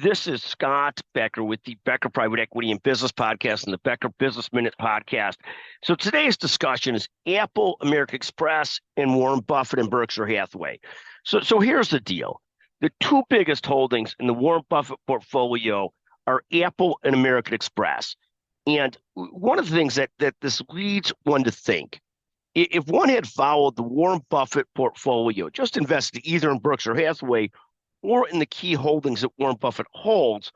This is Scott Becker with the Becker Private Equity and Business Podcast and the Becker Business Minute Podcast. So today's discussion is Apple, American Express, and Warren Buffett and Berkshire Hathaway. So here's the deal. The two biggest holdings in the Warren Buffett portfolio are Apple and American Express. And one of the things that this leads one to think, if one had followed the Warren Buffett portfolio, just invested either in Berkshire Hathaway or in the key holdings that Warren Buffett holds,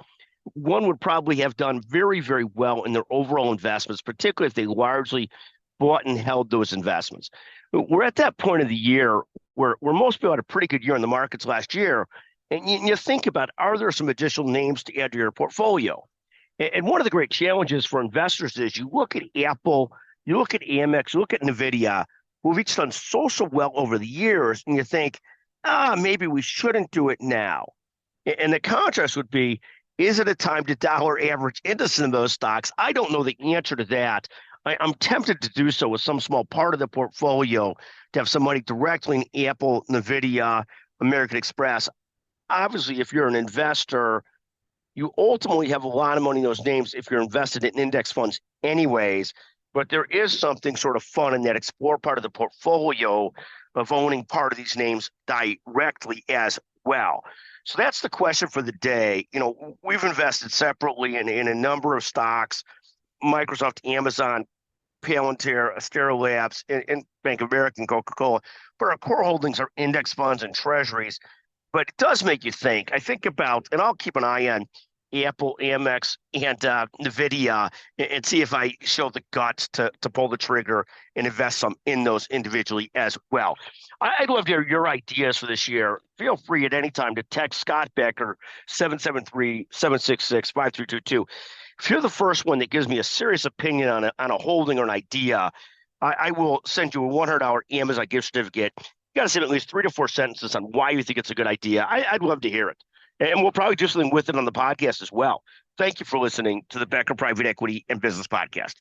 one would probably have done very, very well in their overall investments, particularly if they largely bought and held those investments. We're at that point of the year where most people had a pretty good year in the markets last year, and you think about, are there some additional names to add to your portfolio? And one of the great challenges for investors is you look at Apple, you look at Amex, you look at NVIDIA, who've each done so well over the years, and you think, maybe we shouldn't do it now. And the contrast would be, is it a time to dollar average into some of those stocks? I don't know the answer to that. I'm tempted to do so with some small part of the portfolio to have some money directly in Apple, NVIDIA, American Express. Obviously, if you're an investor, you ultimately have a lot of money in those names if you're invested in index funds anyways. But there is something sort of fun in that explore part of the portfolio of owning part of these names directly as well. So that's the question for the day. You know, we've invested separately in a number of stocks, Microsoft, Amazon, Palantir, Astera Labs, and Bank of America and Coca-Cola. But our core holdings are index funds and treasuries. But it does make you think. I think about, and I'll keep an eye on Apple, Amex, and NVIDIA, and see if I show the guts to pull the trigger and invest some in those individually as well. I'd love to hear your ideas for this year. Feel free at any time to text Scott Becker, 773-766-5322. If you're the first one that gives me a serious opinion on a holding or an idea, I will send you a $100 Amazon gift certificate. You got to send at least 3 to 4 sentences on why you think it's a good idea. I'd love to hear it. And we'll probably do something with it on the podcast as well. Thank you for listening to the Becker Private Equity and Business Podcast.